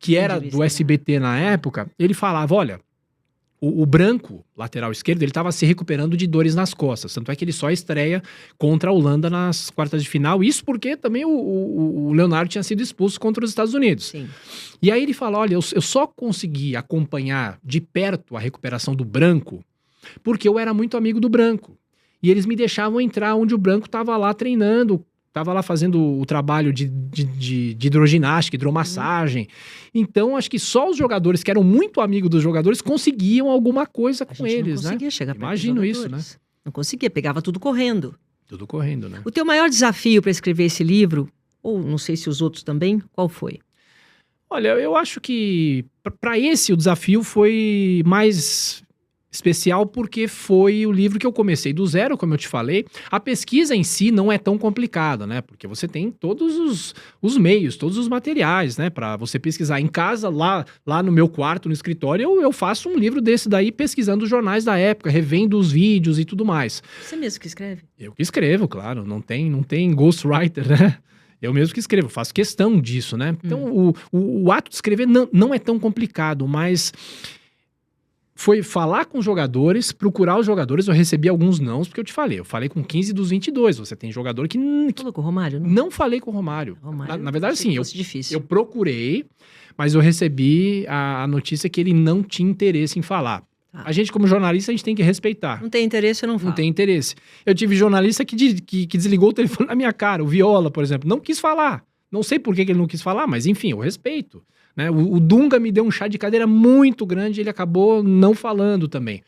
que era do SBT na época. Ele falava, olha, o Branco, lateral esquerdo, ele estava se recuperando de dores nas costas. Tanto é que ele só estreia contra a Holanda nas quartas de final. Isso porque também o Leonardo tinha sido expulso contra os Estados Unidos. Sim. E aí ele fala, olha, eu só consegui acompanhar de perto a recuperação do Branco porque eu era muito amigo do Branco. E eles me deixavam entrar onde o Branco estava lá treinando, estava lá fazendo o trabalho de hidroginástica, hidromassagem. Então, acho que só os jogadores que eram muito amigos dos jogadores conseguiam alguma coisa com eles, né? Não conseguia chegar perto Imagino dos isso, né? jogadores. Não conseguia, pegava tudo correndo. Tudo correndo, né? O teu maior desafio para escrever esse livro, ou não sei se os outros também, qual foi? Olha, eu acho que para esse o desafio foi mais especial porque foi o livro que eu comecei do zero, como eu te falei. A pesquisa em si não é tão complicada, né? Porque você tem todos os meios, todos os materiais, né? Para você pesquisar em casa, lá no meu quarto, no escritório, eu faço um livro desse daí pesquisando os jornais da época, revendo os vídeos e tudo mais. Você mesmo que escreve? Eu que escrevo, claro. Não tem ghostwriter, né? Eu mesmo que escrevo, faço questão disso, né? Então, o ato de escrever não é tão complicado, mas foi falar com os jogadores, procurar os jogadores. Eu recebi alguns nãos, porque eu falei com 15 dos 22. Você tem jogador que... Falou com o Romário? Não falei com o Romário. Na verdade, sim, eu procurei, mas eu recebi a notícia que ele não tinha interesse em falar. Tá. A gente, como jornalista, a gente tem que respeitar. Não tem interesse, eu não falo. Não tem interesse. Eu tive jornalista que desligou o telefone na minha cara. O Viola, por exemplo, não quis falar. Não sei por que ele não quis falar, mas enfim, eu respeito. Né? O Dunga me deu um chá de cadeira muito grande e ele acabou não falando também.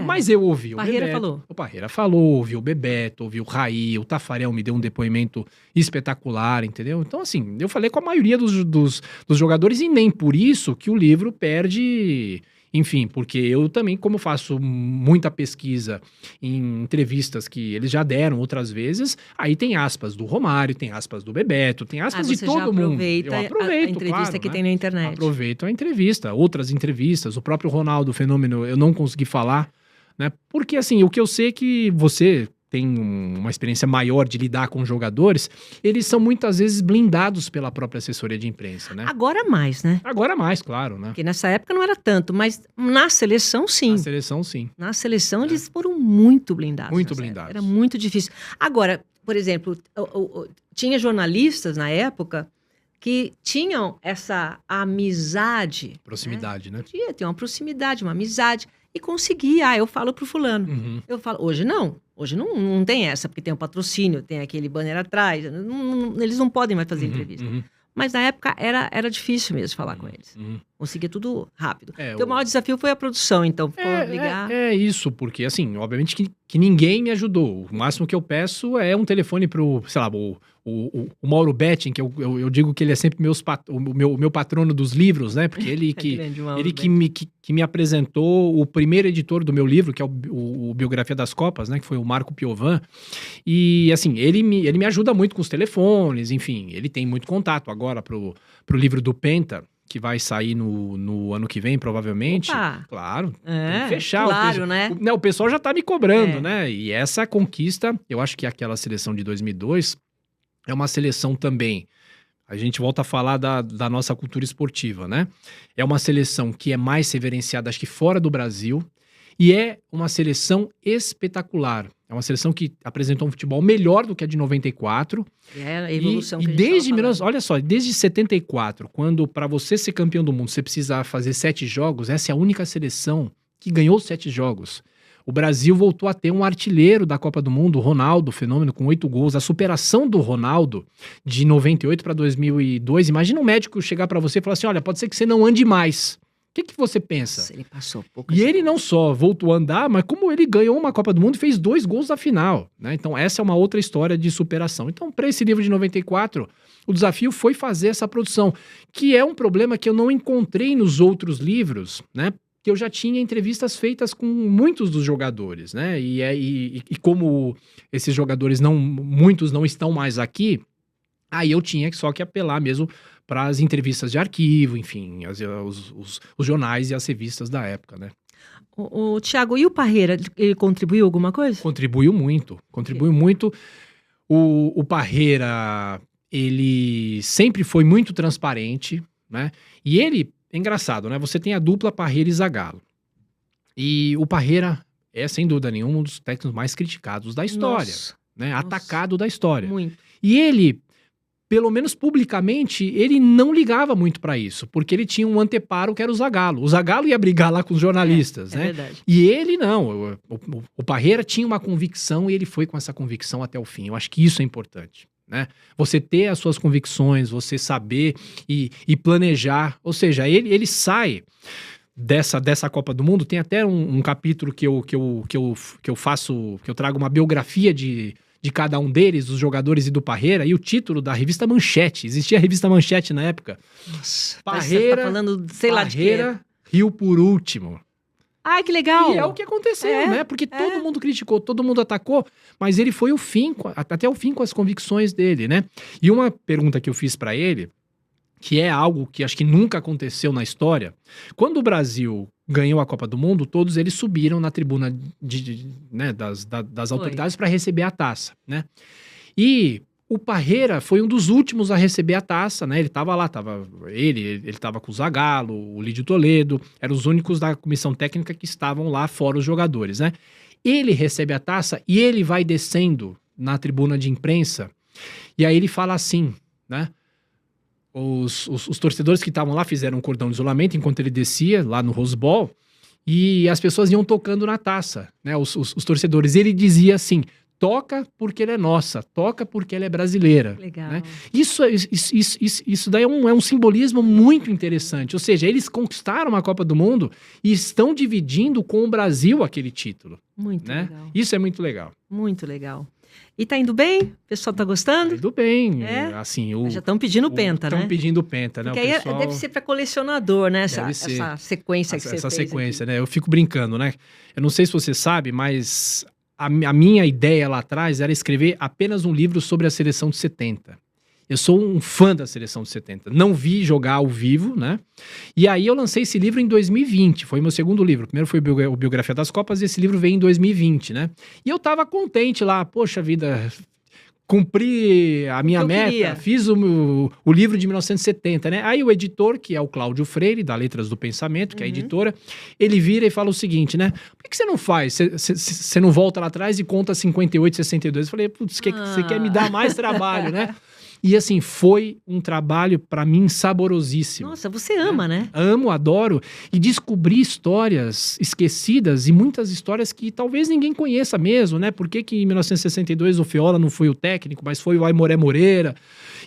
Mas eu ouvi o Parreira Bebeto. Falou. O Parreira falou, ouvi o Bebeto, ouvi o Raí, o Tafarel me deu um depoimento espetacular, entendeu? Então, assim, eu falei com a maioria dos jogadores e nem por isso que o livro perde... Enfim, porque eu também, como faço muita pesquisa em entrevistas que eles já deram outras vezes, aí tem aspas do Romário, tem aspas do Bebeto, tem aspas de todo mundo. Eu aproveito a entrevista, claro, que tem na internet. Aproveito a entrevista, outras entrevistas, o próprio Ronaldo Fenômeno eu não consegui falar, né? Porque assim, o que eu sei é que você tem uma experiência maior de lidar com jogadores, eles são muitas vezes blindados pela própria assessoria de imprensa, né? Agora mais, né? Agora mais, claro, né? Porque nessa época não era tanto, mas na seleção, sim. Na seleção, sim. Na seleção, eles foram muito blindados. Muito blindados. Era muito difícil. Agora, por exemplo, tinha jornalistas na época que tinham essa amizade. Proximidade, né? Podia ter uma proximidade, uma amizade. E conseguia, eu falo pro fulano. Uhum. Eu falo, hoje não tem essa, porque tem o patrocínio, tem aquele banner atrás, eles não podem mais fazer entrevista. Mas na época era difícil mesmo falar com eles. Conseguia tudo rápido. O maior desafio foi a produção, então. Ligar. É isso, porque assim, obviamente que ninguém me ajudou. O máximo que eu peço é um telefone pro, sei lá, o Mauro Betting, que eu digo que ele é sempre o meu patrono dos livros, né? Porque ele que me apresentou o primeiro editor do meu livro, que é o Biografia das Copas, né? Que foi o Marco Piovan. E assim, ele me ajuda muito com os telefones, enfim, ele tem muito contato agora pro livro do Penta, que vai sair no ano que vem, provavelmente. Opa. Claro, tem que fechar. Claro, né? O pessoal já tá me cobrando, né? E essa conquista, eu acho que aquela seleção de 2002 é uma seleção também, a gente volta a falar da nossa cultura esportiva, né? É uma seleção que é mais reverenciada, acho que fora do Brasil, e é uma seleção espetacular. É uma seleção que apresentou um futebol melhor do que a de 94. É a evolução que a gente desde olha só, desde 74, quando para você ser campeão do mundo você precisa fazer 7 jogos, essa é a única seleção que ganhou 7 jogos. O Brasil voltou a ter um artilheiro da Copa do Mundo, o Ronaldo Fenômeno, com 8 gols. A superação do Ronaldo de 98 para 2002. Imagina um médico chegar para você e falar assim, olha, pode ser que você não ande mais, O que você pensa? Nossa, ele passou pouco. E ele não só voltou a andar, mas como ele ganhou uma Copa do Mundo e fez 2 gols na final, né? Então essa é uma outra história de superação. Então para esse livro de 94, o desafio foi fazer essa produção, que é um problema que eu não encontrei nos outros livros, né? Que eu já tinha entrevistas feitas com muitos dos jogadores, né? E como esses jogadores muitos não estão mais aqui, aí eu tinha só que apelar mesmo para as entrevistas de arquivo, enfim, os jornais e as revistas da época, né? O Thiago, e o Parreira, ele contribuiu alguma coisa? Contribuiu muito. O Parreira, ele sempre foi muito transparente, né? E ele, é engraçado, né? Você tem a dupla Parreira e Zagallo. E o Parreira é, sem dúvida nenhuma, um dos técnicos mais criticados da história, né? Atacado da história. Muito. E ele, pelo menos publicamente, ele não ligava muito para isso, porque ele tinha um anteparo que era o Zagallo. O Zagallo ia brigar lá com os jornalistas, né? Verdade. E ele não. O Parreira tinha uma convicção e ele foi com essa convicção até o fim. Eu acho que isso é importante, né? Você ter as suas convicções, você saber e planejar. Ou seja, ele sai dessa Copa do Mundo. Tem até um capítulo que eu faço, que eu trago uma biografia de cada um deles, dos jogadores e do Parreira, e o título da revista Manchete. Existia a revista Manchete na época. Nossa, Parreira, tá falando, sei lá de quê. Parreira, Rio por último. Ai, que legal! E é o que aconteceu, né? Porque todo mundo criticou, todo mundo atacou, mas ele foi até o fim com as convicções dele, né? E uma pergunta que eu fiz pra ele, que é algo que acho que nunca aconteceu na história, quando o Brasil ganhou a Copa do Mundo, todos eles subiram na tribuna né, das autoridades para receber a taça, né? E o Parreira foi um dos últimos a receber a taça, né? Ele estava lá, ele estava com o Zagallo, o Lídio Toledo, eram os únicos da comissão técnica que estavam lá, fora os jogadores, né? Ele recebe a taça e ele vai descendo na tribuna de imprensa, e aí ele fala assim, né? Os torcedores que estavam lá fizeram um cordão de isolamento enquanto ele descia lá no Rose Bowl, e as pessoas iam tocando na taça, né? Os torcedores. Ele dizia assim: toca porque ela é nossa, toca porque ela é brasileira. Legal. Né? Isso daí é um simbolismo muito interessante. Ou seja, eles conquistaram a Copa do Mundo e estão dividindo com o Brasil aquele título. Muito né? legal. Isso é muito legal. Muito legal. E tá indo bem? O pessoal tá gostando? Tudo bem. É? Assim, Já estão pedindo penta, né? Estão pedindo penta, né? Porque aí pessoal... deve ser para colecionador, né? Deve ser. Essa sequência que você fez. Essa sequência, né? Eu fico brincando, né? Eu não sei se você sabe, mas a minha ideia lá atrás era escrever apenas um livro sobre a seleção de 70. Eu sou um fã da seleção de 70. Não vi jogar ao vivo, né? E aí eu lancei esse livro em 2020. Foi meu segundo livro. O primeiro foi o Biografia das Copas e esse livro veio em 2020, né? E eu tava contente lá. Poxa vida, cumpri a minha meta. Queria. Fiz o livro de 1970, né? Aí o editor, que é o Cláudio Freire, da Letras do Pensamento, que é a editora, ele vira e fala o seguinte, né? Por que você não faz? Você não volta lá atrás e conta 58, 62? Eu falei, putz, você quer me dar mais trabalho, né? E assim, foi um trabalho pra mim saborosíssimo. Nossa, você ama, né? Amo, adoro. E descobri histórias esquecidas e muitas histórias que talvez ninguém conheça mesmo, né? Por que em 1962 o Feola não foi o técnico, mas foi o Aimoré Moreira?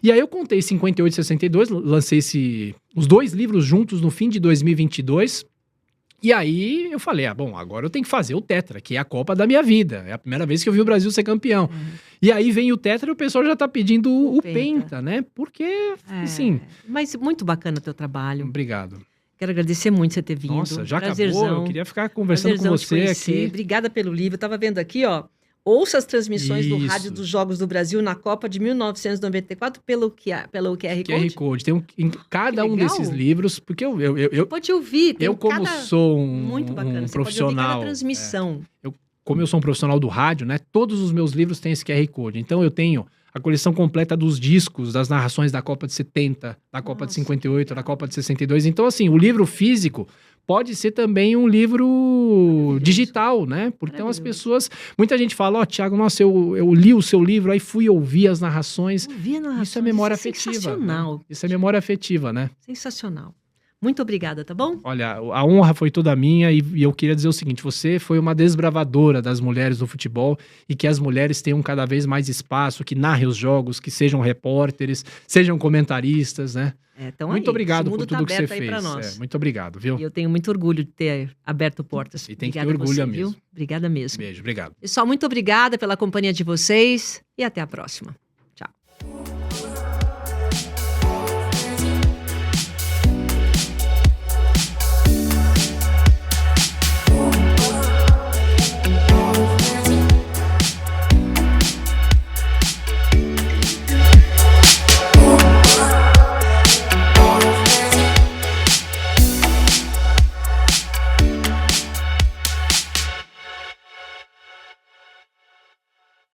E aí eu contei 58 e 62, lancei os 2 livros juntos no fim de 2022. E aí eu falei, bom, agora eu tenho que fazer o Tetra, que é a Copa da minha vida. É a primeira vez que eu vi o Brasil ser campeão. E aí vem o Tetra e o pessoal já tá pedindo o Penta, né? Porque, assim... Mas muito bacana o teu trabalho. Obrigado. Quero agradecer muito você ter vindo. Nossa, já Prazerzão. acabou. Eu queria ficar conversando com você aqui. Obrigada pelo livro. Eu tava vendo aqui, ó. Ouça as transmissões do Isso. Rádio dos Jogos do Brasil na Copa de 1994 pelo QR Code. QR Code. Tem em cada um desses livros, porque eu pode ouvir. Eu, como sou muito bacana. um Você profissional... pode ouvir cada transmissão. Como eu sou um profissional do rádio, né? Todos os meus livros têm esse QR Code. Então eu tenho a coleção completa dos discos, das narrações da Copa de 70, da Copa de 58, da Copa de 62. Então, assim, o livro físico pode ser também um livro digital, né? Porque então as pessoas... Muita gente fala, Thiago, nossa, eu li o seu livro, aí fui ouvir as narrações. Isso é memória afetiva. Sensacional. Né? Isso é memória afetiva, né? Sensacional. Muito obrigada, tá bom? Olha, a honra foi toda minha e eu queria dizer o seguinte, você foi uma desbravadora das mulheres do futebol e que as mulheres tenham cada vez mais espaço, que narrem os jogos, que sejam repórteres, sejam comentaristas, né? Então muito obrigado por tudo que você aí pra fez. nós. Muito obrigado, viu? E eu tenho muito orgulho de ter aberto portas. E tem que ter Obrigada a orgulho você, mesmo. viu? Obrigada mesmo. Beijo, obrigado. Pessoal, muito obrigada pela companhia de vocês e até a próxima.